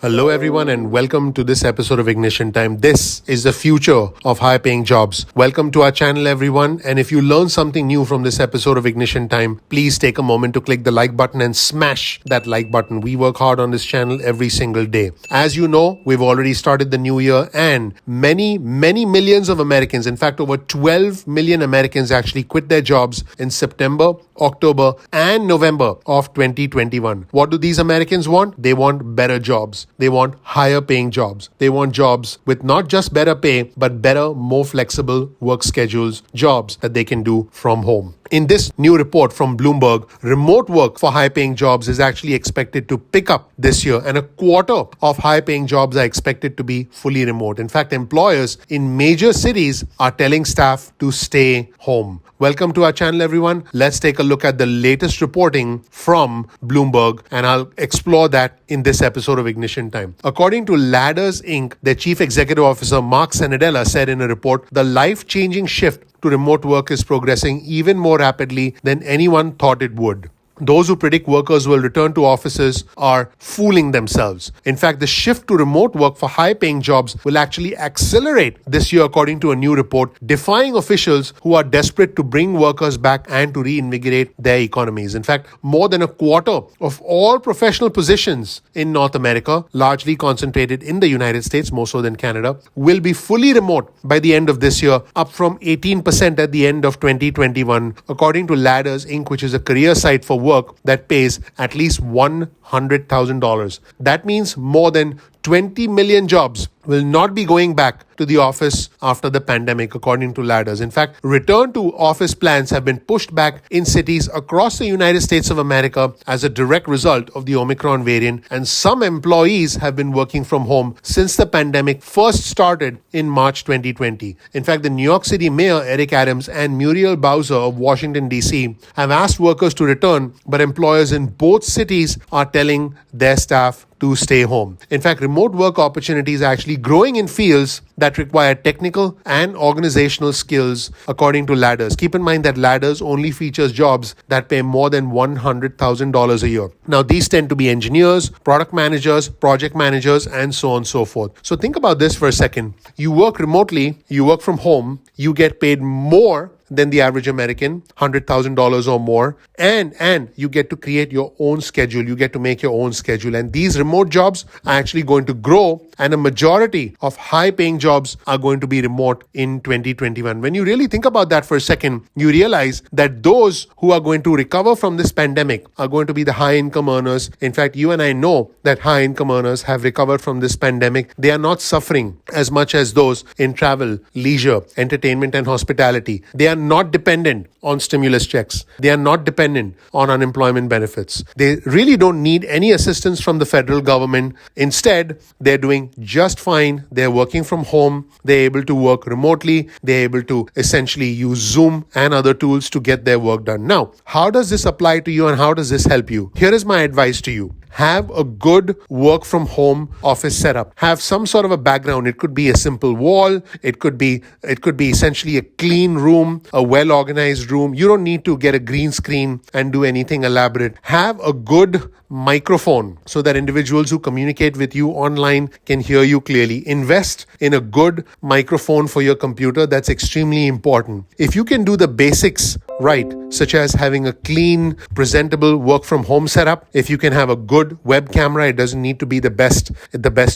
Hello, everyone, and welcome to this episode of Ignition Time. This is the future of high paying jobs. Welcome to our channel, everyone. And if you learn something new from this episode of Ignition Time, please take a moment to click the like button and smash that like button. We work hard on this channel every single day. As you know, we've already started the new year, and many millions of Americans, in fact, over 12 million Americans actually quit their jobs in September, October, and November of 2021. What do these Americans want? They want better jobs. They want higher paying jobs. They want jobs with not just better pay, but better, more flexible work schedules, jobs that they can do from home. In this new report from Bloomberg, remote work for high paying jobs is actually expected to pick up this year, and a quarter of high paying jobs are expected to be fully remote. In fact, employers in major cities are telling staff to stay home. Welcome to our channel, everyone. Let's take a look at the latest reporting from Bloomberg, and I'll explore that in this episode of Ignition Time. According to Ladders Inc., their chief executive officer, Mark Senadella, said in a report, the life-changing shift to remote work is progressing even more rapidly than anyone thought it would. Those who predict workers will return to offices are fooling themselves. In fact, the shift to remote work for high-paying jobs will actually accelerate this year, according to a new report, defying officials who are desperate to bring workers back and to reinvigorate their economies. In fact, more than a quarter of all professional positions in North America, largely concentrated in the United States, more so than Canada, will be fully remote by the end of this year, up from 18% at the end of 2021, according to Ladders Inc., which is a career site for work that pays at least $100,000. That means more than 20 million jobs will not be going back to the office after the pandemic, according to Ladders. In fact, return to office plans have been pushed back in cities across the United States of America as a direct result of the Omicron variant, and some employees have been working from home since the pandemic first started in March 2020. In fact, the New York City Mayor Eric Adams and Muriel Bowser of Washington, D.C. have asked workers to return, but employers in both cities are telling their staff to stay home. In fact, remote work opportunities are actually growing in fields that require technical and organizational skills, according to Ladders. Keep in mind that Ladders only features jobs that pay more than $100,000 a year. Now, these tend to be engineers, product managers, project managers, and so on and so forth. So think about this for a second. You work remotely, you work from home, you get paid more than the average American, $100,000 or more, and you get to create your own schedule. You get to make your own schedule. And these remote jobs are actually going to grow, and a majority of high-paying jobs are going to be remote in 2021. When you really think about that for a second, you realize that those who are going to recover from this pandemic are going to be the high-income earners. In fact, you and I know that high-income earners have recovered from this pandemic. They are not suffering as much as those in travel, leisure, entertainment, and hospitality. They are not dependent on stimulus checks. They are not dependent on unemployment benefits. They really don't need any assistance from the federal government. Instead, they're doing just fine. They're working from home. They're able to work remotely. They're able to essentially use Zoom and other tools to get their work done. Now, how does this apply to you, and how does this help you? Here is my advice to you. Have a good work from home office setup. Have some sort of a background. It could be a simple wall. It could be essentially a clean room, a well-organized room. You don't need to get a green screen and do anything elaborate. Have a good microphone so that individuals who communicate with you online can hear you clearly. Invest in a good microphone for your computer. That's extremely important. If you can do the basics right, such as having a clean, presentable work from home setup, if you can have a good web camera, it doesn't need to be the best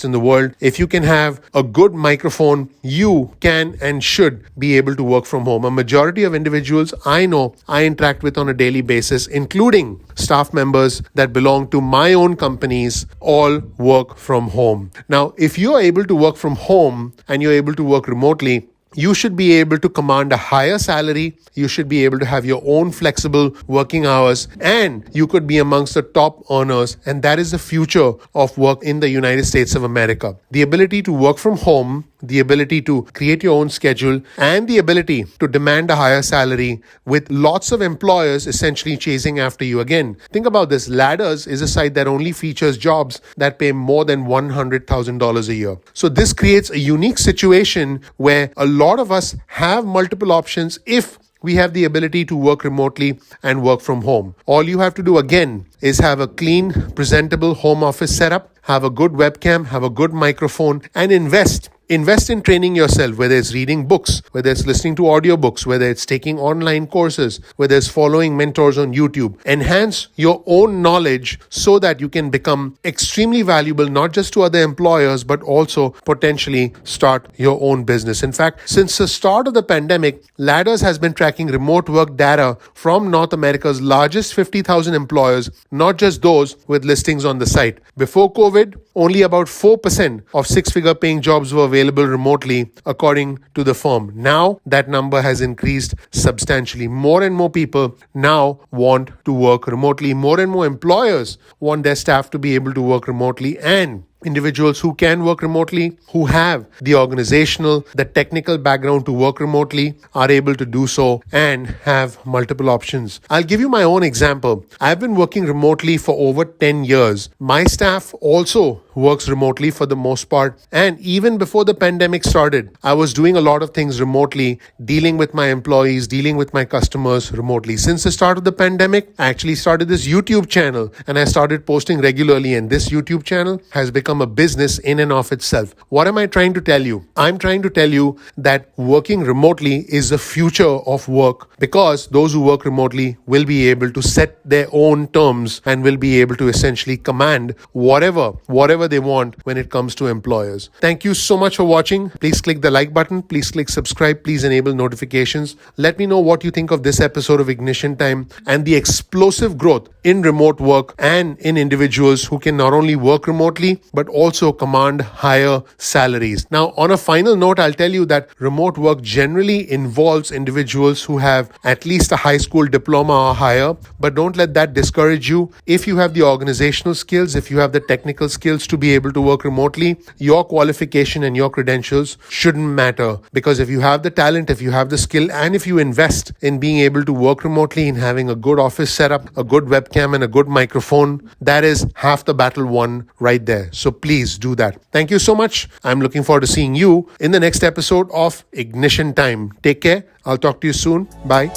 in the world. If you can have a good microphone, you can and should be able to work from home. A majority of individuals I know I interact with on a daily basis, including staff members that belong to my own companies, all work from home. Now, if you're able to work from home and you're able to work remotely, you should be able to command a higher salary. You should be able to have your own flexible working hours, and you could be amongst the top earners. And that is the future of work in the United States of America. The ability to work from home, the ability to create your own schedule, and the ability to demand a higher salary with lots of employers essentially chasing after you. Again, think about this. Ladders is a site that only features jobs that pay more than $100,000 a year. So this creates a unique situation where a lot of us have multiple options if we have the ability to work remotely and work from home. All you have to do again is have a clean, presentable home office setup, have a good webcam, have a good microphone, and invest. Invest in training yourself, whether it's reading books, whether it's listening to audiobooks, whether it's taking online courses, whether it's following mentors on YouTube. Enhance your own knowledge so that you can become extremely valuable, not just to other employers, but also potentially start your own business. In fact, since the start of the pandemic, Ladders has been tracking remote work data from North America's largest 50,000 employers, not just those with listings on the site. Before COVID, only about 4% of six-figure paying jobs were available remotely, according to the firm. Now, that number has increased substantially. More and more people now want to work remotely. More and more employers want their staff to be able to work remotely, and individuals who can work remotely, who have the organizational, the technical background to work remotely, are able to do so and have multiple options. I'll give you my own example. I've been working remotely for over 10 years. My staff also works remotely for the most part. And even before the pandemic started, I was doing a lot of things remotely, dealing with my employees, dealing with my customers remotely. Since the start of the pandemic, I actually started this YouTube channel and I started posting regularly. And this YouTube channel has become a business in and of itself. What am I trying to tell you? I'm trying to tell you that working remotely is the future of work, because those who work remotely will be able to set their own terms and will be able to essentially command whatever they want when it comes to employers. Thank you so much for watching. Please click the like button. Please click subscribe. Please enable notifications. Let me know what you think of this episode of Ignition Time and the explosive growth in remote work and in individuals who can not only work remotely, but also command higher salaries. Now, on a final note, I'll tell you that remote work generally involves individuals who have at least a high school diploma or higher, but don't let that discourage you. If you have the organizational skills, if you have the technical skills to be able to work remotely, your qualification and your credentials shouldn't matter, because if you have the talent, if you have the skill, and if you invest in being able to work remotely, in having a good office setup, a good webcam and a good microphone, that is half the battle won right there. So please do that. Thank you so much. I'm looking forward to seeing you in the next episode of Ignition Time. Take care. I'll talk to you soon. Bye.